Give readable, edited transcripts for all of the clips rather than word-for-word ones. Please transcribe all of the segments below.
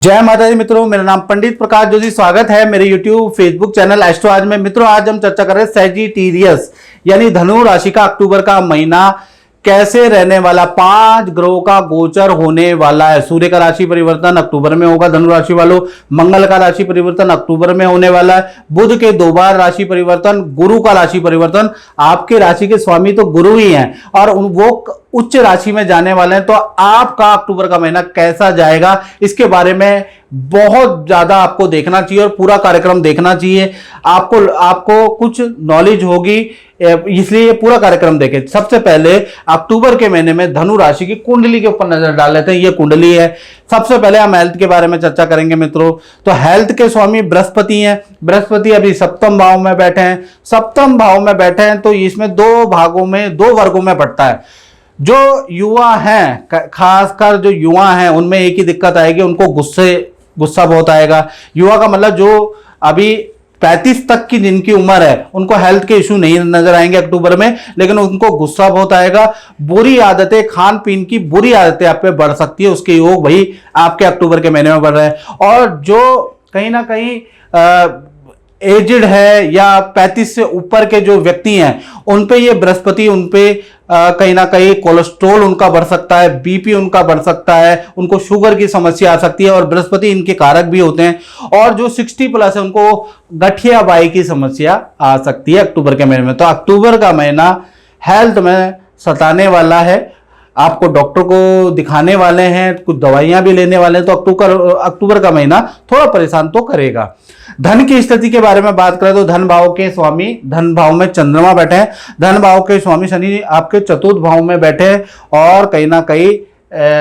जय माता दी मित्रों, मेरा नाम पंडित प्रकाश जोशी। स्वागत है मेरे YouTube फेसबुक चैनल एस्ट्रो आज में। मित्रों, आज हम चर्चा कर रहे हैं सैजिटेरियस यानी धनु राशि का अक्टूबर का महीना कैसे रहने वाला। 5 ग्रहों का गोचर होने वाला है। सूर्य का राशि परिवर्तन अक्टूबर में होगा धनु राशि वालों। मंगल का राशि परिवर्तन अक्टूबर में होने वाला है। बुध के 2 बार राशि परिवर्तन, गुरु का राशि परिवर्तन। आपके राशि के स्वामी तो गुरु ही हैं और वो उच्च राशि में जाने वाले हैं। तो आपका अक्टूबर का महीना कैसा जाएगा, इसके बारे में बहुत ज्यादा आपको देखना चाहिए और पूरा कार्यक्रम देखना चाहिए। आपको कुछ नॉलेज होगी, इसलिए ये पूरा कार्यक्रम देखें। सबसे पहले अक्टूबर के महीने में धनु राशि की कुंडली के ऊपर नजर डाल लेते हैं। ये कुंडली है। सबसे पहले हम हेल्थ के बारे में चर्चा करेंगे मित्रों। तो हेल्थ के स्वामी बृहस्पति हैं। बृहस्पति अभी सप्तम भाव में बैठे हैं। सप्तम भाव में बैठे हैं तो इसमें 2 वर्गों में बढ़ता है। जो युवा हैं, खासकर जो युवा हैं, उनमें एक ही दिक्कत आएगी, उनको गुस्सा बहुत आएगा। युवा का मतलब जो अभी 35 तक की जिनकी उम्र है, उनको हेल्थ के इशू नहीं नजर आएंगे अक्टूबर में, लेकिन उनको गुस्सा बहुत आएगा। बुरी आदतें, खान पीन की बुरी आदतें आप पे बढ़ सकती है। उसके योग भाई आपके अक्टूबर के महीने में बढ़ रहे हैं। और जो कहीं ना कहीं एजिड है या 35 से ऊपर के जो व्यक्ति हैं, उन पे ये बृहस्पति, उन पे कहीं ना कहीं कोलेस्ट्रॉल उनका बढ़ सकता है, बीपी उनका बढ़ सकता है, उनको शुगर की समस्या आ सकती है और बृहस्पति इनके कारक भी होते हैं। और जो 60 प्लस है, उनको गठिया बाई की समस्या आ सकती है अक्टूबर के महीने में। तो अक्टूबर का महीना हेल्थ में सताने वाला है। आपको डॉक्टर को दिखाने वाले हैं, कुछ दवाइयां भी लेने वाले हैं। तो अक्टूबर का महीना थोड़ा परेशान तो करेगा। धन की स्थिति के बारे में बात करें तो धन भाव के स्वामी, धन भाव में चंद्रमा बैठे हैं। धन भाव के स्वामी शनि आपके चतुर्थ भाव में बैठे हैं और कहीं ना कहीं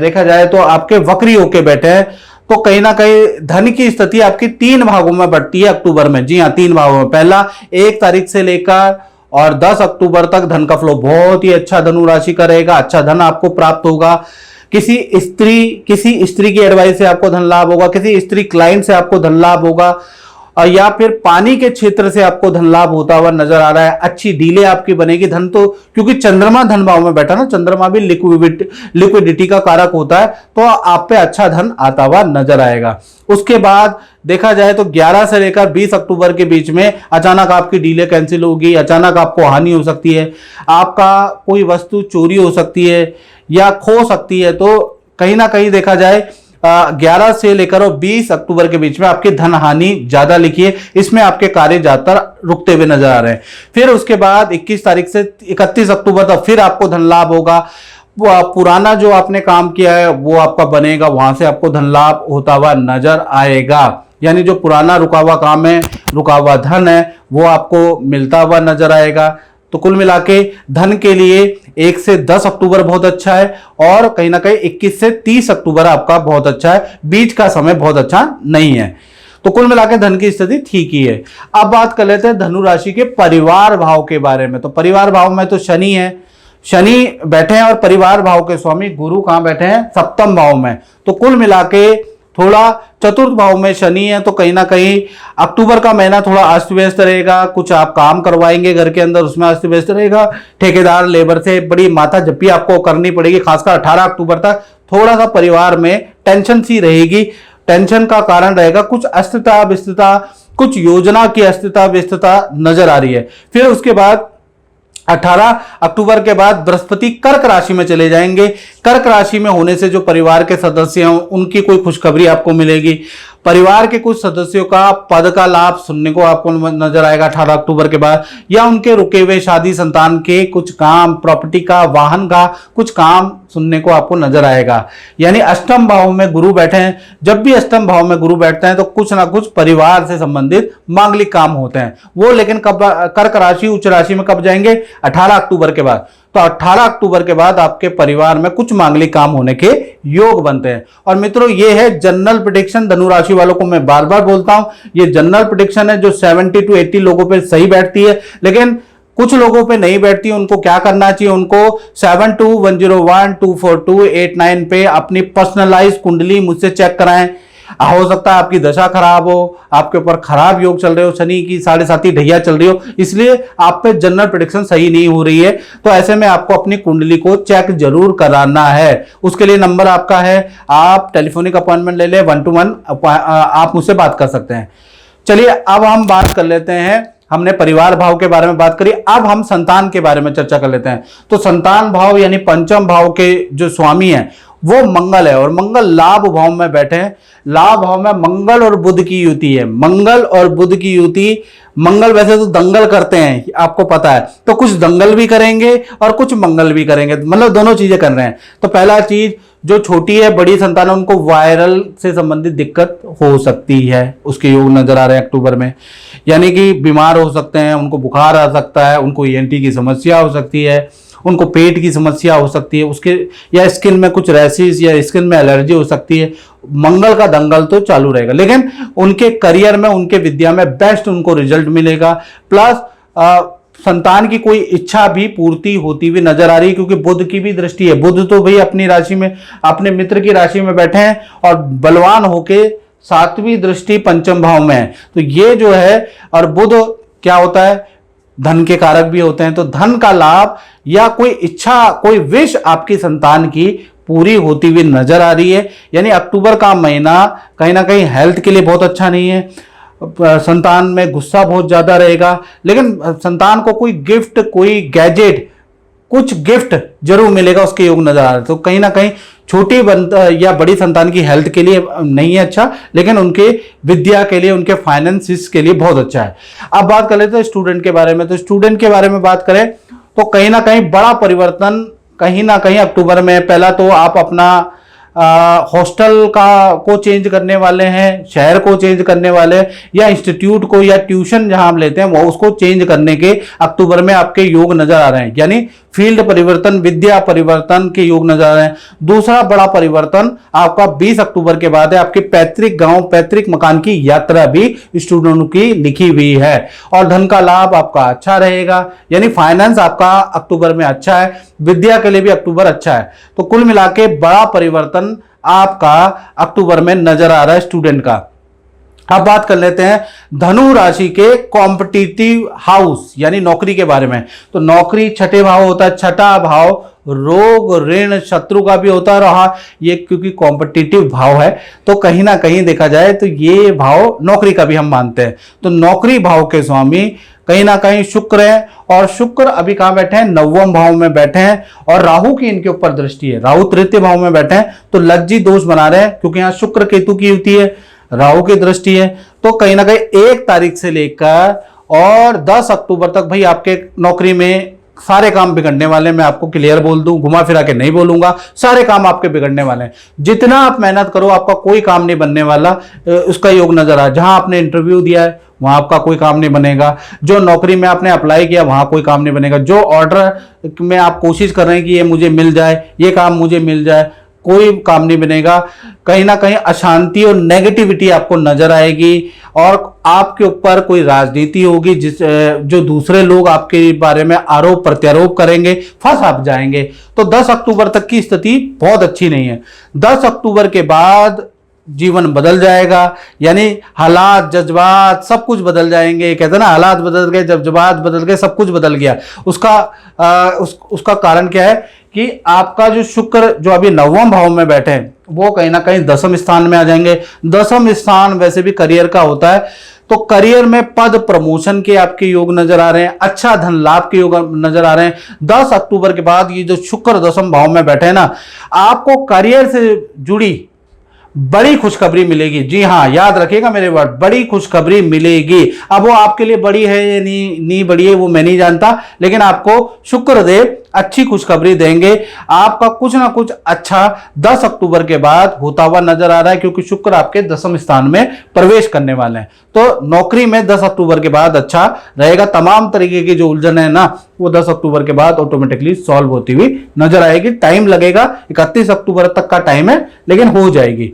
देखा जाए तो आपके वक्री होके बैठे हैं। तो कहीं ना कहीं धन की स्थिति आपकी 3 भागों में बढ़ती है अक्टूबर में। जी हाँ, 3 भागों में। पहला 1 तारीख से लेकर और 10 अक्टूबर तक धन का फ्लो बहुत ही अच्छा धनु राशि का रहेगा। अच्छा धन आपको प्राप्त होगा। किसी स्त्री की एडवाइस से आपको धन लाभ होगा। किसी स्त्री क्लाइंट से आपको धन लाभ होगा। या फिर पानी के क्षेत्र से आपको धन लाभ होता हुआ नजर आ रहा है। अच्छी डीले आपकी बनेगी। धन तो क्योंकि चंद्रमा धन भाव में बैठा ना, चंद्रमा भी लिक्विडिटी का कारक होता है, तो आप पे अच्छा धन आता हुआ नजर आएगा। उसके बाद देखा जाए तो 11 से लेकर 20 अक्टूबर के बीच में अचानक आपकी डीले कैंसिल होगी। अचानक आपको हानि हो सकती है। आपका कोई वस्तु चोरी हो सकती है या खो सकती है। तो कहीं ना कहीं देखा जाए 11 से लेकर 20 अक्टूबर के बीच में आपकी धन हानि ज्यादा लिखी है। इसमें आपके कार्य ज्यादातर रुकते हुए नजर आ रहे हैं। फिर उसके बाद 21 तारीख से 31 अक्टूबर तक फिर आपको धन लाभ होगा। वो पुराना जो आपने काम किया है वो आपका बनेगा, वहां से आपको धन लाभ होता हुआ नजर आएगा। यानी जो पुराना रुका हुआ काम है, रुका हुआ धन है, वो आपको मिलता हुआ नजर आएगा। तो कुल मिला के धन के लिए 1 से 10 अक्टूबर बहुत अच्छा है और कहीं ना कहीं 21 से 30 अक्टूबर आपका बहुत अच्छा है। बीच का समय बहुत अच्छा नहीं है। तो कुल मिला के धन की स्थिति ठीक ही है। अब बात कर लेते हैं धनु राशि के परिवार भाव के बारे में। तो परिवार भाव में तो शनि है, शनि बैठे हैं और परिवार भाव के स्वामी गुरु कहां बैठे हैं? सप्तम भाव में। तो कुल मिला के थोड़ा चतुर्थ भाव में शनि है, तो कहीं ना कहीं अक्टूबर का महीना थोड़ा अस्त व्यस्त रहेगा। कुछ आप काम करवाएंगे घर के अंदर, उसमें अस्त व्यस्त रहेगा। ठेकेदार लेबर से बड़ी माथा जप्पी आपको करनी पड़ेगी। खासकर 18 अक्टूबर तक थोड़ा सा परिवार में टेंशन सी रहेगी। टेंशन का कारण रहेगा कुछ अस्थिरता व्यस्तता, कुछ योजना की अस्थिरता व्यस्तता नजर आ रही है। फिर उसके बाद 18 अक्टूबर के बाद बृहस्पति कर्क राशि में चले जाएंगे। कर्क राशि में होने से जो परिवार के सदस्य हैं उनकी कोई खुशखबरी आपको मिलेगी। परिवार के कुछ सदस्यों का पद का लाभ सुनने को आपको नजर आएगा 18 अक्टूबर के बाद। या उनके रुके हुए शादी, संतान के कुछ काम, प्रॉपर्टी का, वाहन का कुछ काम सुनने को आपको नजर आएगा। यानी अष्टम भाव में गुरु बैठे हैं। जब भी अष्टम भाव में गुरु बैठते हैं तो कुछ ना कुछ परिवार से संबंधित मांगलिक काम होते हैं। वो लेकिन कब कर्क राशि उच्च राशि में कब जाएंगे? 18 अक्टूबर के बाद। तो 18 अक्टूबर के बाद आपके परिवार में कुछ मांगलिक काम होने के योग बनते हैं। और मित्रों, ये है जनरल प्रेडिक्शन। धनु राशि वालों को मैं बार बार बोलता हूं, ये जनरल प्रेडिक्शन है जो 70 to 80 लोगों पे सही बैठती है, लेकिन कुछ लोगों पे नहीं बैठती। उनको क्या करना चाहिए? उनको 7210124289 पे अपनी पर्सनलाइज कुंडली मुझसे चेक कराएं। हो सकता है आपकी दशा खराब हो, आपके ऊपर खराब योग चल रहे हो, शनि की 7.5 ढैया चल रही हो, इसलिए आप पे जनरल प्रेडिक्शन सही नहीं हो रही है। तो ऐसे में आपको अपनी कुंडली को चेक जरूर कराना है। उसके लिए नंबर आपका है, आप टेलीफोनिक अपॉइंटमेंट ले ले, 1 to 1 आप मुझसे बात कर सकते हैं। चलिए अब हम बात कर लेते हैं, हमने परिवार भाव के बारे में बात करी, अब हम संतान के बारे में चर्चा कर लेते हैं। तो संतान भाव यानी पंचम भाव के जो स्वामी हैं वो मंगल है, और मंगल लाभ भाव में बैठे हैं। लाभ भाव में मंगल और बुध की युति है। मंगल और बुध की युति, मंगल वैसे तो दंगल करते हैं, आपको पता है, तो कुछ दंगल भी करेंगे और कुछ मंगल भी करेंगे, मतलब दोनों चीजें कर रहे हैं। तो पहला चीज, जो छोटी है बड़ी संतान है उनको वायरल से संबंधित दिक्कत हो सकती है, उसके योग नजर आ रहे हैं अक्टूबर में, यानी कि बीमार हो सकते हैं, उनको बुखार आ सकता है, उनको ENT की समस्या हो सकती है, उनको पेट की समस्या हो सकती है, उसके या स्किन में कुछ रैशेस या स्किन में एलर्जी हो सकती है। मंगल का दंगल तो चालू रहेगा, लेकिन उनके करियर में, उनके विद्या में बेस्ट उनको रिजल्ट मिलेगा। प्लस संतान की कोई इच्छा भी पूर्ति होती हुई नजर आ रही है, क्योंकि बुध की भी दृष्टि है। बुध तो भाई अपनी राशि में, अपने मित्र की राशि में बैठे हैं और बलवान होके 7वीं दृष्टि पंचम भाव में है। तो ये जो है, और बुध क्या होता है, धन के कारक भी होते हैं। तो धन का लाभ या कोई इच्छा, कोई विश आपकी संतान की पूरी होती हुई नजर आ रही है। यानी अक्टूबर का महीना कहीं ना कहीं हेल्थ के लिए बहुत अच्छा नहीं है। संतान में गुस्सा बहुत ज्यादा रहेगा, लेकिन संतान को कोई गिफ्ट, कोई गैजेट, कुछ गिफ्ट जरूर मिलेगा, उसके योग नजर आ रहे हैं। तो कहीं ना कहीं छोटी या बड़ी संतान की हेल्थ के लिए नहीं है अच्छा, लेकिन उनके विद्या के लिए, उनके फाइनेंसिस के लिए बहुत अच्छा है। अब बात कर लेते हैं स्टूडेंट के बारे में। तो स्टूडेंट के बारे में बात करें तो कहीं ना कहीं बड़ा परिवर्तन कहीं ना कहीं अक्टूबर में। पहला तो आप अपना हॉस्टल को चेंज करने वाले हैं, शहर को चेंज करने वाले हैं, या इंस्टीट्यूट को या ट्यूशन जहां आप लेते हैं वो उसको चेंज करने के अक्टूबर में आपके योग नजर आ रहे हैं। यानी फील्ड परिवर्तन, विद्या परिवर्तन के योग नजर आ रहे हैं। दूसरा बड़ा परिवर्तन आपका 20 अक्टूबर के बाद है, आपके पैतृक गांव, पैतृक मकान की यात्रा भी स्टूडेंट की लिखी हुई है। और धन का लाभ आपका अच्छा रहेगा, यानी फाइनेंस आपका अक्टूबर में अच्छा है, विद्या के लिए भी अक्टूबर अच्छा है। तो कुल मिला के बड़ा परिवर्तन आपका अक्टूबर में नजर आ रहा है स्टूडेंट का। अब बात कर लेते हैं धनु राशि के कॉम्पिटिटिव हाउस यानी नौकरी के बारे में। तो नौकरी छठे भाव होता है, छठा भाव रोग, ऋण, शत्रु का भी होता है। रहा ये क्योंकि कॉम्पिटिटिव भाव है, तो कहीं ना कहीं देखा जाए तो ये भाव नौकरी का भी हम मानते हैं। तो नौकरी भाव के स्वामी कहीं ना कहीं शुक्र है, और शुक्र अभी कहां बैठे हैं, 9वें भाव में बैठे हैं, और राहु की इनके ऊपर दृष्टि है। राहु तृतीय भाव में बैठे हैं, तो लज्जी दोष बना रहे हैं, क्योंकि यहां शुक्र केतु की युति है, राहु की दृष्टि है। तो कहीं ना कहीं 1 तारीख से लेकर और 10 अक्टूबर तक भाई आपके नौकरी में सारे काम बिगड़ने वाले हैं। मैं आपको क्लियर बोल दूं, घुमा फिरा के नहीं बोलूंगा, सारे काम आपके बिगड़ने वाले हैं। जितना आप मेहनत करो आपका कोई काम नहीं बनने वाला, उसका योग नजर आ। जहां आपने इंटरव्यू दिया है वहां आपका कोई काम नहीं बनेगा, जो नौकरी में आपने अप्लाई किया वहां कोई काम नहीं बनेगा, जो ऑर्डर में आप कोशिश कर रहे हैं कि ये मुझे मिल जाए, ये काम मुझे मिल जाए, कोई काम नहीं बनेगा। कहीं ना कहीं अशांति और नेगेटिविटी आपको नजर आएगी, और आपके ऊपर कोई राजनीति होगी जो दूसरे लोग आपके बारे में आरोप प्रत्यारोप करेंगे, फंस आप जाएंगे। तो 10 अक्टूबर तक की स्थिति बहुत अच्छी नहीं है। 10 अक्टूबर के बाद जीवन बदल जाएगा, यानी हालात, जज्बात सब कुछ बदल जाएंगे। कहते हैं ना, हालात बदल गए, जज्बात बदल गए, सब कुछ बदल गया। उसका कारण क्या है कि आपका जो शुक्र जो अभी 9वें भाव में बैठे हैं वो कहीं ना कहीं 10वें स्थान में आ जाएंगे। 10वां स्थान वैसे भी करियर का होता है, तो करियर में पद प्रमोशन के आपके योग नजर आ रहे हैं, अच्छा धन लाभ के योग नजर आ रहे हैं। 10 अक्टूबर के बाद ये जो शुक्र 10वें भाव में बैठे हैं ना, आपको करियर से जुड़ी बड़ी खुशखबरी मिलेगी। जी हाँ, याद रखिएगा मेरे वर्ड, बड़ी खुशखबरी मिलेगी। अब वो आपके लिए बड़ी है या नहीं बड़ी है वो मैं नहीं जानता, लेकिन आपको शुक्रदेव अच्छी खुशखबरी देंगे। आपका कुछ ना कुछ अच्छा 10 अक्टूबर के बाद होता हुआ नजर आ रहा है, क्योंकि शुक्र आपके 10वें स्थान में प्रवेश करने वाले हैं। तो नौकरी में 10 अक्टूबर के बाद अच्छा रहेगा। तमाम तरीके की जो उलझन है ना, वो 10 अक्टूबर के बाद ऑटोमेटिकली सॉल्व होती हुई नजर आएगी। टाइम लगेगा, 31 अक्टूबर तक का टाइम है, लेकिन हो जाएगी।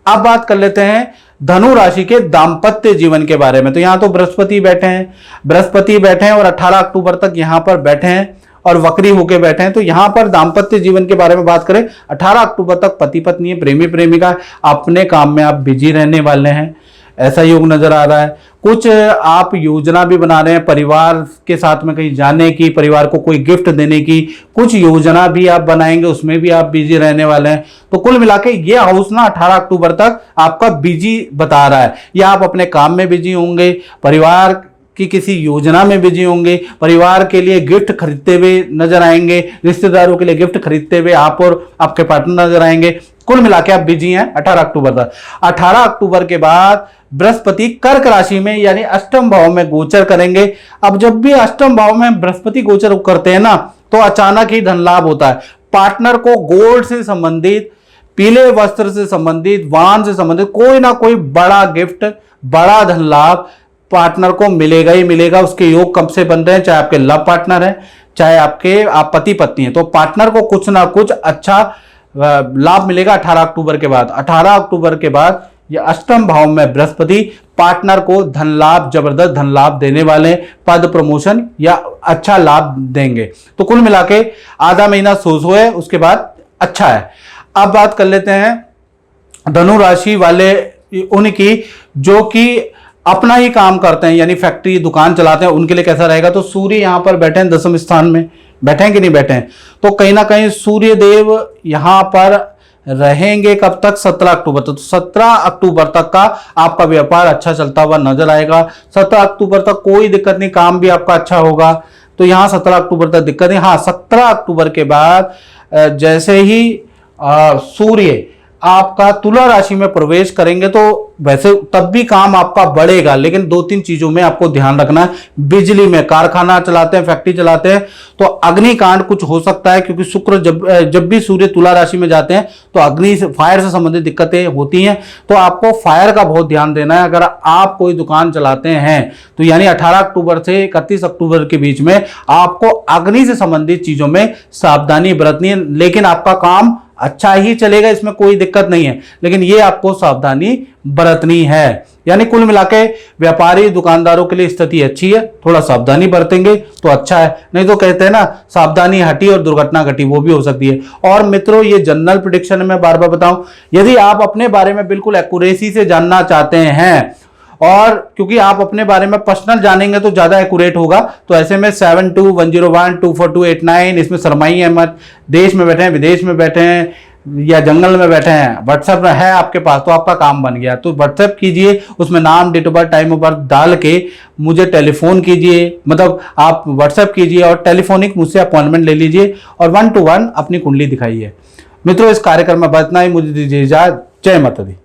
अब बात कर लेते हैं धनु राशि के दाम्पत्य जीवन के बारे में। तो यहां तो बृहस्पति बैठे हैं और 18 अक्टूबर तक यहां पर बैठे हैं, और वक्री होके बैठे हैं। तो यहाँ पर दाम्पत्य जीवन के बारे में बात करें, 18 अक्टूबर तक पति पत्नी है, प्रेमी प्रेमिका, अपने काम में आप बिजी रहने वाले हैं, ऐसा योग नजर आ रहा है। कुछ आप योजना भी बना रहे हैं परिवार के साथ में कहीं जाने की, परिवार को कोई गिफ्ट देने की, कुछ योजना भी आप बनाएंगे, उसमें भी आप बिजी रहने वाले हैं। तो कुल मिला के ये हाउस ना 18 अक्टूबर तक आपका बिजी बता रहा है, या आप अपने काम में बिजी होंगे, परिवार की किसी योजना में बिजी होंगे, परिवार के लिए गिफ्ट खरीदते हुए नजर आएंगे, रिश्तेदारों के लिए गिफ्ट खरीदते हुए आप और आपके पार्टनर नजर आएंगे। कुल मिला के आप बिजी हैं 18 अक्टूबर तक। 18 अक्टूबर के बाद बृहस्पति कर्क राशि में यानी अष्टम भाव में गोचर करेंगे। अब जब भी अष्टम भाव में बृहस्पति गोचर करते हैं ना, तो अचानक ही धन लाभ होता है। पार्टनर को गोल्ड से संबंधित, पीले वस्त्र से संबंधित, वाहन से संबंधित कोई ना कोई बड़ा गिफ्ट, बड़ा धन लाभ पार्टनर को मिलेगा ही मिलेगा। उसके योग कब से बन रहे हैं, चाहे आपके लव पार्टनर है, चाहे आप पति पत्नी है, तो पार्टनर को कुछ ना कुछ अच्छा लाभ मिलेगा 18 अक्टूबर के बाद। 18 अक्टूबर के बाद ये अष्टम भाव में बृहस्पति पार्टनर को धन लाभ, जबरदस्त धन लाभ देने वाले, पद प्रमोशन या अच्छा लाभ देंगे। तो कुल मिला के आधा महीना सोचो है, उसके बाद अच्छा है। अब बात कर लेते हैं धनु राशि वाले उनकी जो कि अपना ही काम करते हैं, यानी फैक्ट्री दुकान चलाते हैं, उनके लिए कैसा रहेगा। तो सूर्य यहां पर बैठे हैं 10वें स्थान में, बैठे हैं कि नहीं बैठे हैं, तो कहीं ना कहीं सूर्य देव यहां पर रहेंगे कब तक, 17 अक्टूबर तक। तो 17 अक्टूबर तक का आपका व्यापार अच्छा चलता हुआ नजर आएगा। 17 अक्टूबर तक कोई दिक्कत नहीं, काम भी आपका अच्छा होगा। तो यहां 17 अक्टूबर तक दिक्कत नहीं। हाँ, 17 अक्टूबर के बाद जैसे ही सूर्य आपका तुला राशि में प्रवेश करेंगे, तो वैसे तब भी काम आपका बढ़ेगा, लेकिन 2-3 चीजों में आपको ध्यान रखना है। बिजली में, कारखाना चलाते हैं, फैक्ट्री चलाते हैं, तो अग्निकांड कुछ हो सकता है, क्योंकि शुक्र जब भी सूर्य तुला राशि में जाते हैं तो अग्नि से, फायर से संबंधित दिक्कतें होती हैं। तो आपको फायर का बहुत ध्यान देना है। अगर आप कोई दुकान चलाते हैं तो यानी 18 अक्टूबर से 31 अक्टूबर के बीच में आपको अग्नि से संबंधित चीजों में सावधानी बरतनी है। लेकिन आपका काम अच्छा ही चलेगा, इसमें कोई दिक्कत नहीं है, लेकिन ये आपको सावधानी बरतनी है। यानी कुल मिलाके व्यापारी दुकानदारों के लिए स्थिति अच्छी है, थोड़ा सावधानी बरतेंगे तो अच्छा है। नहीं तो कहते हैं ना, सावधानी हटी और दुर्घटना घटी, वो भी हो सकती है। और मित्रों, ये जनरल प्रेडिक्शन में बार बार बताऊं, यदि आप अपने बारे में बिल्कुल एक्यूरेसी से जानना चाहते हैं, और क्योंकि आप अपने बारे में पर्सनल जानेंगे तो ज्यादा एक्यूरेट होगा, तो ऐसे में 7210124289, इसमें शर्माइए मत। देश में बैठे हैं, विदेश में बैठे हैं, या जंगल में बैठे हैं, व्हाट्सएप है आपके पास, तो आपका काम बन गया। तो व्हाट्सएप कीजिए, उसमें नाम, date of birth, time of birth डाल के मुझे टेलीफोन कीजिए, मतलब आप व्हाट्सएप कीजिए और टेलीफोनिक मुझसे अपॉइंटमेंट ले लीजिए और 1 to 1 अपनी कुंडली दिखाइए। मित्रों, इस कार्यक्रम में बतना ही, मुझे दीजिए इजाजत। जय माता दी।